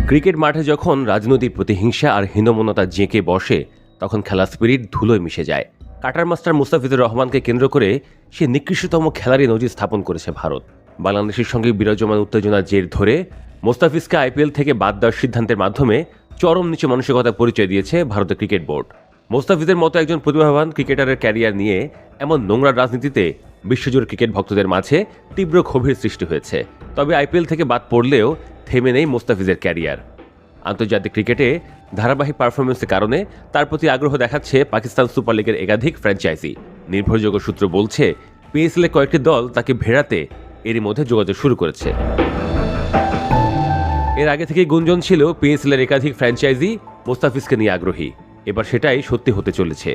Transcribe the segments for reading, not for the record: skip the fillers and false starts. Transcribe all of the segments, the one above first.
Cricket মাঠে যখন রাজনৈতিক প্রতিহিংসা আর হীনমন্যতা জেঁকে বসে তখন খেলার স্পিরিট ধুলোয় মিশে যায়। কাটার মাস্টার মুস্তাফিজুর রহমানকে কেন্দ্র করে সে নিকৃষ্টতম খেলারই নজির স্থাপন করেছে ভারত। বাংলাদেশের সঙ্গে বিরাজমান উত্তেজনার জের ধরে মুস্তাফিজকে আইপিএল থেকে বাদ দেওয়ার সিদ্ধান্তের মাধ্যমে চরম নিচু মানসিকতা পরিচয় দিয়েছে ভারতের ক্রিকেট বোর্ড। মুস্তাফিজের মতো একজন প্রতিভাবান ক্রিকেটারের ক্যারিয়ার নিয়ে এমন নোংরা রাজনীতিতে বিশ্বজুড়ে ক্রিকেট ভক্তদের মাঝে তীব্র ক্ষোভের সৃষ্টি হয়েছে। তবে আইপিএল থেকে বাদ পড়লেও থেমে নেই মুস্তাফিজের ক্যারিয়ার। আন্তর্জাতিক ক্রিকেটে ধারাবাহিক পারফরমেন্সের কারণে তার প্রতি আগ্রহ দেখাচ্ছে পাকিস্তান সুপার লিগের একাধিক ফ্র্যাঞ্চাইজি। নির্ভরযোগ্য সূত্র বলছে পিএসএল-এ কয়েকটি দল তাকে ভেড়াতে এরই মধ্যে যোগাযোগ শুরু করেছে। এর আগে থেকেই গুঞ্জন ছিল পিএসএল-এর একাধিক ফ্র্যাঞ্চাইজি মুস্তাফিজকে নিয়ে আগ্রহী। এবার সেটাই সত্যি হতে চলেছে।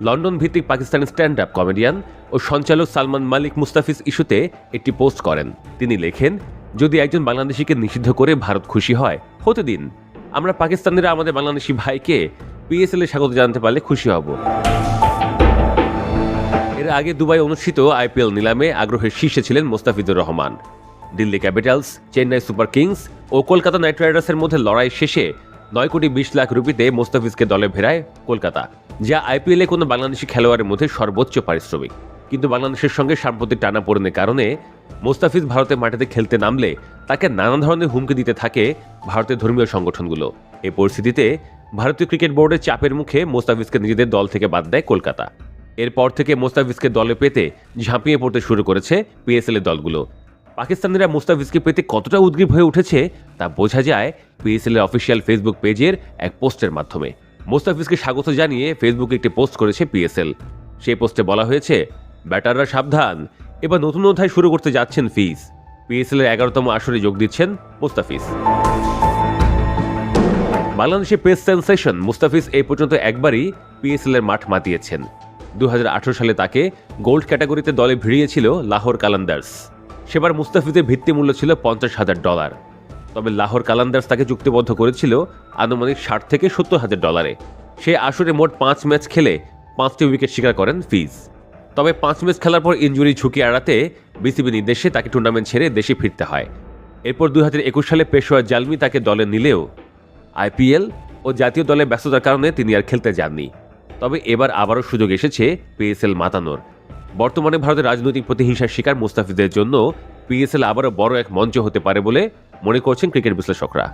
লন্ডন ভিত্তিক পাকিস্তানের স্ট্যান্ড আপ কমেডিয়ান ও সঞ্চালক সালমান মালিক মুস্তাফিজ ইস্যুতে একটি পোস্ট করেন। তিনি লেখেন, যদি একজন বাংলাদেশিকে নিষিদ্ধ করে ভারত খুশি হয়, হতে দিন। আমরা পাকিস্তানিরা আমাদের বাংলাদেশি ভাইকে পিএসএল-এ স্বাগত জানাতে পারলে খুশি হব। এর আগে দুবাই অনুষ্ঠিত আইপিএল নিলামে আগ্রহের শীর্ষে ছিলেন Mustafizur Rahman. Delhi Capitals, Chennai Super Kings ও কলকাতা নাইট রাইডার্সের মধ্যে লড়াই শেষে 9,20,00,000 রুপিতে মুস্তাফিজকে দলে ভেড়ায় কলকাতা, যা আইপিএলে কোনো বাংলাদেশি খেলোয়াড়ের মধ্যে সর্বোচ্চ পারিশ্রমিক। কিন্তু বাংলাদেশের সঙ্গে সাম্প্রতিক টানাপোড়েনের কারণে মুস্তাফিজ ভারতের মাটিতে খেলতে নামলে তাকে নানা ধরনের হুমকি দিতে থাকে ভারতের ধর্মীয় সংগঠনগুলো। এই পরিস্থিতিতে ভারতীয় ক্রিকেট বোর্ডের চাপের মুখে মুস্তাফিজকে নিজেদের দল থেকে বাদ দেয় কলকাতা। এরপর থেকে মুস্তাফিজকে দলে পেতে ঝাঁপিয়ে পড়তে শুরু করেছে পিএসএল-এর দলগুলো। পাকিস্তানিরা মুস্তাফিজকে পেতে কতটা উদ্গ্রীব হয়ে উঠেছে তা বোঝা যায় পিএসএল-এর অফিসিয়াল ফেসবুক পেজের এক পোস্টের মাধ্যমে। মুস্তাফিজকে স্বাগত জানিয়ে ফেসবুকে একটি পোস্ট করেছে পিএসএল। সেই পোস্টে বলা হয়েছে, ব্যাটাররা সাবধান, এবার নতুন অধ্যায় শুরু করতে যাচ্ছেন ফিজ। পিএসএল-এর 11তম আসরে যোগ দিচ্ছেন মুস্তাফিজ। বাংলাদেশের পেস সেন্সেশন মুস্তাফিজ এই পর্যন্ত একবারই পিএসএল-এর মাঠ মাতিয়েছেন। 2018 সালে তাকে গোল্ড ক্যাটাগরিতে দলে ভিড়িয়েছিল লাহোর কালান্দার্স। সেবার মুস্তাফিজের ভিত্তিমূল্য ছিল $50,000। তবে লাহোর কালান্দার্স তাকে চুক্তিবদ্ধ করেছিল আনুমানিক $60,000 থেকে $70,000। সে আসরে মোট 5 ম্যাচ খেলে 5টি উইকেট শিকার করেন ফিজ। তবে 5 ম্যাচ খেলার পর ইনজুরি ঝুঁকি এড়াতে বিসিবি নির্দেশে তাকে টুর্নামেন্ট ছেড়ে দেশে ফিরতে হয়। এরপর 2021 সালে পেশোয়ার জালমি তাকে দলে নিলেও আইপিএল ও জাতীয় দলের ব্যস্ততার কারণে তিনি আর খেলতে যাননি। তবে এবার আবারও সুযোগ এসেছে পিএসএল মাতানোর। বর্তমানে ভারতের রাজনৈতিক প্রতিহিংসার শিকার মুস্তাফিজের জন্য পিএসএল আবারও বড় এক মঞ্চ হতে পারে বলে মনে করছেন ক্রিকেট বিশ্লেষকরা।